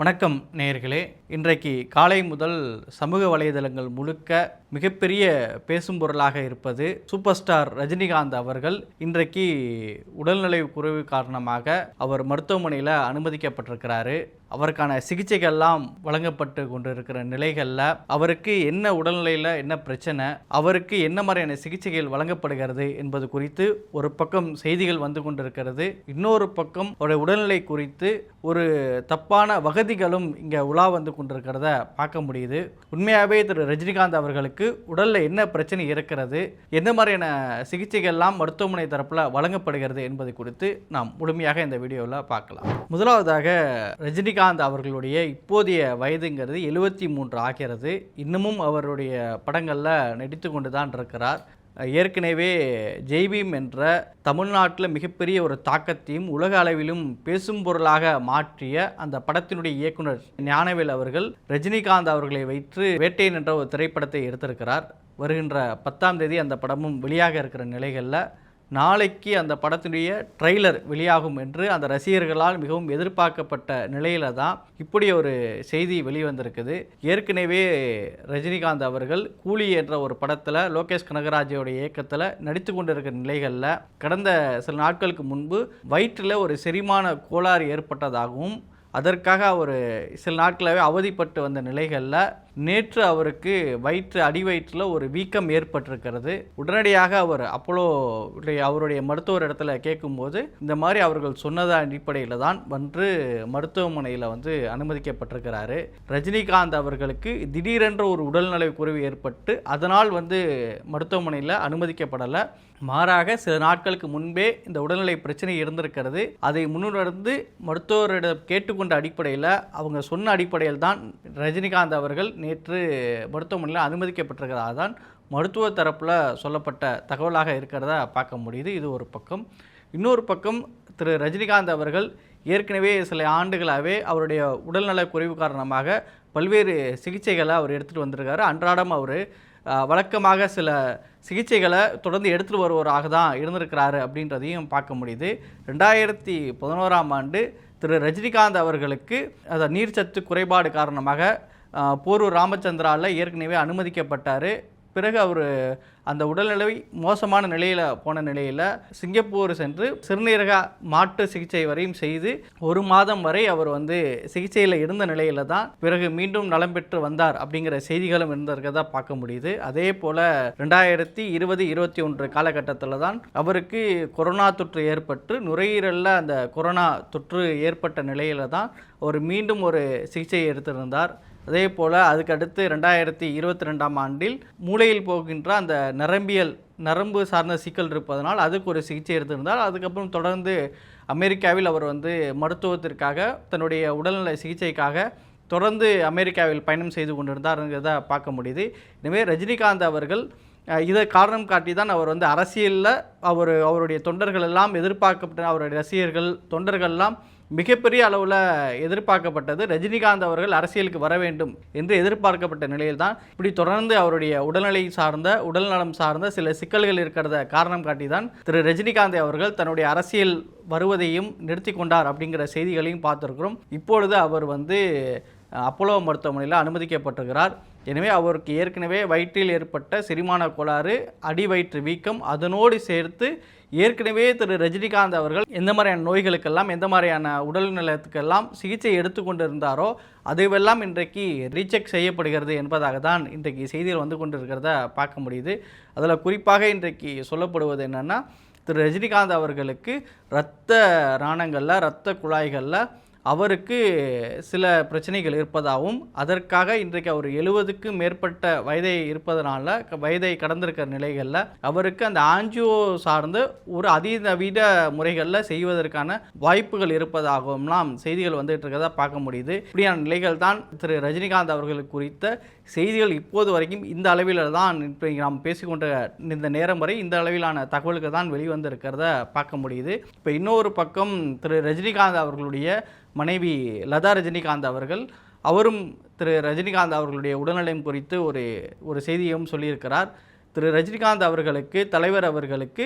வணக்கம் நேயர்களே. இன்றைக்கு காலை முதல் சமூக வலைதளங்கள் முழுக்க மிகப்பெரிய பேசும் பொருளாக இருப்பது சூப்பர் ஸ்டார் ரஜினிகாந்த் அவர்கள் இன்றைக்கு உடல்நலை குறைவு காரணமாக அவர் மருத்துவமனையில் அனுமதிக்கப்பட்டிருக்கிறாரு. அவருக்கான சிகிச்சைகள்லாம் வழங்கப்பட்டு கொண்டிருக்கிற நிலைகளில் அவருக்கு என்ன உடல்நிலையில் என்ன பிரச்சனை, அவருக்கு என்ன மாதிரியான சிகிச்சைகள் வழங்கப்படுகிறது என்பது குறித்து ஒரு பக்கம் செய்திகள் வந்து கொண்டிருக்கிறது. இன்னொரு பக்கம் அவருடைய உடல்நிலை குறித்து ஒரு தப்பான வதந்திகளும் இங்கே உலா வந்து கொண்டிருக்கிறத பார்க்க முடியுது. உண்மையாகவே திரு ரஜினிகாந்த் அவர்களுக்கு உடலில் என்ன பிரச்சனை இருக்கிறது, என்ன மாதிரியான சிகிச்சைகள்லாம் மருத்துவமனை தரப்பில் வழங்கப்படுகிறது என்பது குறித்து நாம் முழுமையாக இந்த வீடியோவில் பார்க்கலாம். முதலாவதாக ரஜினிகாந்த் அவர்களுடைய இப்போதைய வயதுங்கிறது 73 ஆகிறது. இன்னமும் அவருடைய படங்களில் நடித்து கொண்டு தான் இருக்கிறார். ஏற்கனவே ஜெய்பீம் என்ற தமிழ்நாட்டில் மிகப்பெரிய ஒரு தாக்கத்தையும் உலக அளவிலும் பேசும் பொருளாக மாற்றிய அந்த படத்தினுடைய இயக்குனர் ஞானவேல் அவர்கள் ரஜினிகாந்த் அவர்களை வைத்து வேட்டையன் என்ற ஒரு திரைப்படத்தை எடுத்திருக்கிறார். வருகின்ற 10ஆம் தேதி அந்த படமும் வெளியாக இருக்கிற நிலைகளில் நாளைக்கு அந்த படத்தினுடைய ட்ரெய்லர் வெளியாகும் என்று அந்த ரசிகர்களால் மிகவும் எதிர்பார்க்கப்பட்ட நிலையில தான் இப்படி ஒரு செய்தி வெளிவந்திருக்குது. ஏற்கனவே ரஜினிகாந்த் அவர்கள் கூலி என்ற ஒரு படத்தில் லோகேஷ் கனகராஜோட இயக்கத்தில் நடித்து கொண்டிருக்கிற நிலைகளில் கடந்த சில நாட்களுக்கு முன்பு வயிற்றில் ஒரு செரிமான கோளாறு ஏற்பட்டதாகவும் அதற்காக அவர் சில நாட்களாகவே அவதிப்பட்டு வந்த நிலைகளில் நேற்று அவருக்கு அடி வயிற்றில் ஒரு வீக்கம் ஏற்பட்டிருக்கிறது. உடனடியாக அவர் அப்போலோ அவருடைய மருத்துவர் இடத்துல கேட்கும்போது இந்த மாதிரி அவர்கள் சொன்னத அடிப்படையில் தான் வந்து மருத்துவமனையில் அனுமதிக்கப்பட்டிருக்கிறாரு. ரஜினிகாந்த் அவர்களுக்கு திடீரென்ற ஒரு உடல்நலை குறைவு ஏற்பட்டு அதனால் மருத்துவமனையில் அனுமதிக்கப்படலை. மாறாக சில நாட்களுக்கு முன்பே இந்த உடல்நிலை பிரச்சனை இருந்திருக்கிறது. அதை முன்னுணர்ந்து மருத்துவரிடம் கேட்டுக்கொண்ட அடிப்படையில் அவங்க சொன்ன அடிப்படையில் தான் ரஜினிகாந்த் அவர்கள் நேற்று மருத்துவமனையில் அனுமதிக்கப்பட்டிருக்கிறதா தான் மருத்துவ தரப்பில் சொல்லப்பட்ட தகவலாக இருக்கிறதா பார்க்க முடியுது. இது ஒரு பக்கம். இன்னொரு பக்கம் திரு ரஜினிகாந்த் அவர்கள் ஏற்கனவே சில ஆண்டுகளாகவே அவருடைய உடல்நல குறைவு காரணமாக பல்வேறு சிகிச்சைகளை அவர் எடுத்துகிட்டு வந்திருக்காரு. அன்றாடம் அவர் வழக்கமாக சில சிகிச்சைகளை தொடர்ந்து எடுத்துகிட்டு வருவராக தான் இருந்திருக்கிறாரு அப்படின்றதையும் பார்க்க முடியுது. 2011ஆம் ஆண்டு திரு ரஜினிகாந்த் அவர்களுக்கு நீர்ச்சத்து குறைபாடு காரணமாக போரூர் ராமச்சந்திராவில் ஏற்கனவே அனுமதிக்கப்பட்டார். பிறகு அவர் அந்த உடல்நிலை மோசமான நிலையில் போன நிலையில் சிங்கப்பூர் சென்று சிறுநீரக மாற்று சிகிச்சை வரையும் செய்து 1 மாதம் வரை அவர் சிகிச்சையில் இருந்த நிலையில் தான் பிறகு மீண்டும் நலம் பெற்று வந்தார் அப்படிங்கிற செய்திகளும் இருந்திருக்கிறதா பார்க்க முடியுது. அதே போல் 2020-21 காலகட்டத்தில் தான் அவருக்கு கொரோனா தொற்று ஏற்பட்டு நுரையீரலில் அந்த கொரோனா தொற்று ஏற்பட்ட நிலையில் தான் அவர் மீண்டும் ஒரு சிகிச்சையை எடுத்திருந்தார். அதே போல் அதுக்கடுத்து 2022ஆம் ஆண்டில் மூளையில் போகின்ற அந்த நரம்பு சார்ந்த சிக்கல் இருப்பதனால் அதுக்கு ஒரு சிகிச்சை எடுத்திருந்தார். அதுக்கப்புறம் தொடர்ந்து அமெரிக்காவில் அவர் மருத்துவத்திற்காக தன்னுடைய உடல்நல சிகிச்சைக்காக தொடர்ந்து அமெரிக்காவில் பயணம் செய்து கொண்டிருந்தார்ங்கிறத பார்க்க முடியுது. எனவே ரஜினிகாந்த் அவர்கள் இதை காரணம் காட்டி தான் அவர் அரசியலில் அவருடைய தொண்டர்கள் எல்லாம் எதிர்பார்க்கப்பட்ட அவருடைய ரசிகர்கள் தொண்டர்கள்லாம் மிகப்பெரிய அளவில் எதிர்பார்க்கப்பட்டது. ரஜினிகாந்த் அவர்கள் அரசியலுக்கு வர வேண்டும் என்று எதிர்பார்க்கப்பட்ட நிலையில் தான் இப்படி தொடர்ந்து அவருடைய உடல்நலம் சார்ந்த சில சிக்கல்கள் இருக்கிறத காரணம் காட்டி தான் திரு ரஜினிகாந்த் அவர்கள் தன்னுடைய அரசியல் வருவதையும் நிறுத்தி கொண்டார் அப்படிங்கிற செய்திகளையும் பார்த்துருக்கிறோம். இப்பொழுது அவர் அப்போலோ மருத்துவமனையில் அனுமதிக்கப்பட்டிருக்கிறார். எனவே அவருக்கு ஏற்கனவே வயிற்றில் ஏற்பட்ட செரிமான கோளாறு, அடி வயிற்று வீக்கம், அதனோடு சேர்த்து ஏற்கனவே திரு ரஜினிகாந்த் அவர்கள் எந்த மாதிரியான நோய்களுக்கெல்லாம் எந்த மாதிரியான உடல் நலத்துக்கெல்லாம் சிகிச்சை எடுத்துக்கொண்டு இருந்தாரோ அதுவெல்லாம் இன்றைக்கு ரீசெக் செய்யப்படுகிறது என்பதாக தான் இன்றைக்கு செய்திகள் கொண்டிருக்கிறத பார்க்க முடியுது. அதில் குறிப்பாக இன்றைக்கு சொல்லப்படுவது என்னென்னா திரு ரஜினிகாந்த் அவர்களுக்கு இரத்த நாணங்களில் இரத்த குழாய்களில் அவருக்கு சில பிரச்சனைகள் இருப்பதாகவும் அதற்காக இன்றைக்கு அவர் 70க்கும் மேற்பட்ட வயதை கடந்திருக்கிற நிலைகளில் அவருக்கு அந்த ஆஞ்சியோ சார்ந்த ஒரு அதிநவீன முறைகளில் செய்வதற்கான வாய்ப்புகள் இருப்பதாகவும்லாம் செய்திகள் வந்துட்டு இருக்கிறதா பார்க்க முடியுது. இப்படியான நிலைகள் தான் திரு ரஜினிகாந்த் அவர்கள் குறித்த செய்திகள் இப்போது வரைக்கும் இந்த அளவில் தான் இப்போ நாம் பேசிக்கொண்ட இந்த நேரம் வரை இந்த அளவிலான தகவல்கள் தான் வெளிவந்திருக்கிறத பார்க்க முடியுது. இப்போ இன்னொரு பக்கம் திரு ரஜினிகாந்த் அவர்களுடைய மனைவி லதா ரஜினிகாந்த் அவரும் திரு ரஜினிகாந்த் அவர்களுடைய உடல்நலம் குறித்து ஒரு செய்தியும் சொல்லியிருக்கிறார். திரு ரஜினிகாந்த் அவர்களுக்கு தலைவர் அவர்களுக்கு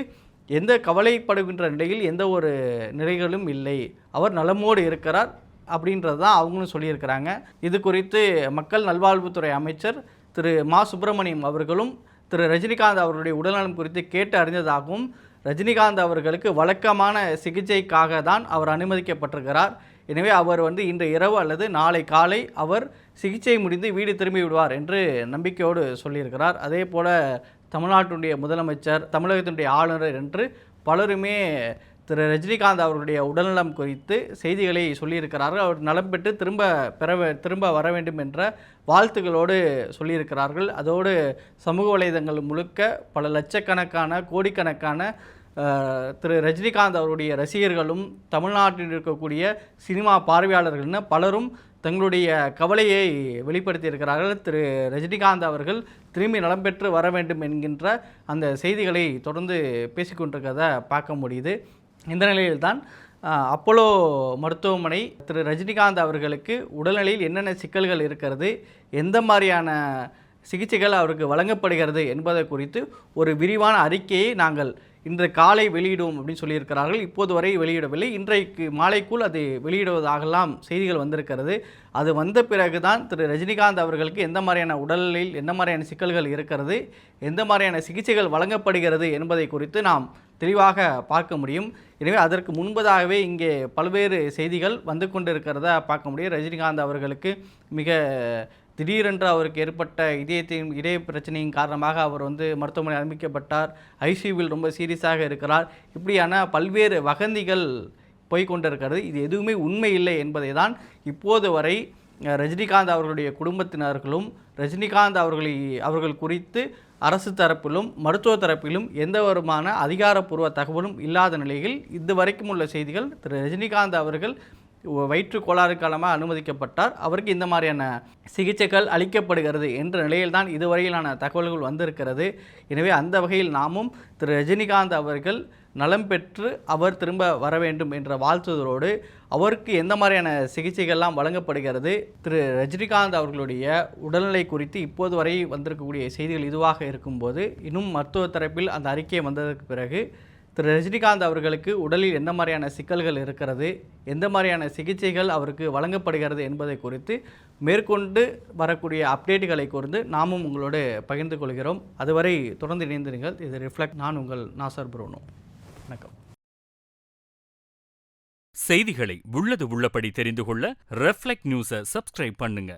எந்த கவலைப்படுகின்ற நிலையில் எந்த ஒரு நிலைகளும் இல்லை, அவர் நலமோடு இருக்கிறார், அப்படின்றது தான் அவங்களும் சொல்லியிருக்கிறாங்க. இது குறித்து மக்கள் நல்வாழ்வுத்துறை அமைச்சர் திரு மா சுப்பிரமணியம் அவர்களும் திரு ரஜினிகாந்த் அவர்களுடைய உடல்நலம் குறித்து கேட்டு அறிந்ததாகவும், ரஜினிகாந்த் அவர்களுக்கு வழக்கமான சிகிச்சைக்காக தான் அவர் அனுமதிக்கப்பட்டிருக்கிறார். எனவே அவர் இன்று இரவு அல்லது நாளை காலை அவர் சிகிச்சை முடிந்து வீடு திரும்பி விடுவார் என்று நம்பிக்கையோடு சொல்லியிருக்கிறார். அதே போல் தமிழ்நாட்டுடைய முதலமைச்சர், தமிழகத்தினுடைய ஆளுநர் என்று பலருமே திரு ரஜினிகாந்த் அவர்களுடைய உடல்நலம் குறித்து செய்திகளை சொல்லியிருக்கிறார்கள். அவர் நலம் பெற்று திரும்ப வர வேண்டும் என்ற வாழ்த்துக்களோடு சொல்லியிருக்கிறார்கள். அதோடு சமூக வலைதளங்கள் முழுக்க பல லட்சக்கணக்கான கோடிக்கணக்கான திரு ரஜினிகாந்த் அவருடைய ரசிகர்களும் தமிழ்நாட்டில் இருக்கக்கூடிய சினிமா பார்வையாளர்கள்னு பலரும் தங்களுடைய கவலையை வெளிப்படுத்தியிருக்கிறார்கள். திரு ரஜினிகாந்த் அவர்கள் திரும்பி நலம் பெற்று வர வேண்டும் என்கின்ற அந்த செய்திகளை தொடர்ந்து பேசிக்கொண்டிருக்கிறத பார்க்க முடியுது. இந்த நிலையில்தான் அப்போலோ மருத்துவமனை திரு ரஜினிகாந்த் அவர்களுக்கு உடல்நிலையில் என்னென்ன சிக்கல்கள் இருக்கிறது, எந்த மாதிரியான சிகிச்சைகள் அவருக்கு வழங்கப்படுகிறது என்பதை குறித்து ஒரு விரிவான அறிக்கையை நாங்கள் இன்று காலை வெளியிடுவோம் அப்படின்னு சொல்லியிருக்கிறார்கள். இப்போது வரை வெளியிடவில்லை. இன்றைக்கு மாலைக்குள் அது வெளியிடுவதாகலாம் செய்திகள் வந்திருக்கிறது. அது வந்த பிறகு தான் திரு ரஜினிகாந்த் அவர்களுக்கு எந்த மாதிரியான உடலில் என்ன மாதிரியான சிக்கல்கள் இருக்கிறது, எந்த மாதிரியான சிகிச்சைகள் வழங்கப்படுகிறது என்பதை குறித்து நாம் தெளிவாக பார்க்க முடியும். எனவே அதற்கு முன்பதாகவே இங்கே பல்வேறு செய்திகள் வந்து கொண்டிருக்கிறத பார்க்க முடியும். ரஜினிகாந்த் அவர்களுக்கு மிக திடீரென்று அவருக்கு ஏற்பட்ட இதய பிரச்சனையின் காரணமாக அவர் மருத்துவமனை அனுமதிக்கப்பட்டார். ஐசியூவில் ரொம்ப சீரியஸாக இருக்கிறார். இப்படியான பல்வேறு வதந்திகள் போய்கொண்டிருக்கிறது. இது எதுவுமே உண்மை இல்லை என்பதை தான் இப்போது வரை ரஜினிகாந்த் அவர்களுடைய குடும்பத்தினர்களும் ரஜினிகாந்த் அவர்கள் குறித்து அரசு தரப்பிலும் மருத்துவ தரப்பிலும் எந்த விதமான அதிகாரப்பூர்வ தகவலும் இல்லாத நிலையில் இதுவரைக்கும் உள்ள செய்திகள் திரு ரஜினிகாந்த் அவர்கள் வயிற்று கோளாறு காலமாக அனுமதிக்கப்பட்டார், அவருக்கு இந்த மாதிரியான சிகிச்சைகள் அளிக்கப்படுகிறது என்ற நிலையில்தான் இதுவரையிலான தகவல்கள் வந்திருக்கிறது. எனவே அந்த வகையில் நாமும் திரு ரஜினிகாந்த் அவர்கள் நலம் பெற்று அவர் திரும்ப வர வேண்டும் என்ற வாழ்த்துதலோடு அவருக்கு எந்த மாதிரியான சிகிச்சைகள்லாம் வழங்கப்படுகிறது, திரு ரஜினிகாந்த் அவர்களுடைய உடல்நிலை குறித்து இப்போது வரை வந்திருக்கக்கூடிய செய்திகள் இதுவாக இருக்கும்போது, இன்னும் மருத்துவ தரப்பில் அந்த அறிக்கை வந்ததற்கு பிறகு திரு ரஜினிகாந்த் அவர்களுக்கு உடலில் எந்த மாதிரியான சிக்கல்கள் இருக்கிறது, எந்த மாதிரியான சிகிச்சைகள் அவருக்கு வழங்கப்படுகிறது என்பதை குறித்து மேற்கொண்டு வரக்கூடிய அப்டேட்டுகளை குறித்து நாமும் உங்களோடு பகிர்ந்து கொள்கிறோம். அதுவரை தொடர்ந்து இணைந்திருங்கள். இது ரிஃப்ளெக்ட். நான் உங்கள் நாசர் புருனோ. வணக்கம். செய்திகளை உள்ளது உள்ளபடி தெரிந்து கொள்ள ரெஃப்ளெக்ட் நியூஸை சப்ஸ்கிரைப் பண்ணுங்க.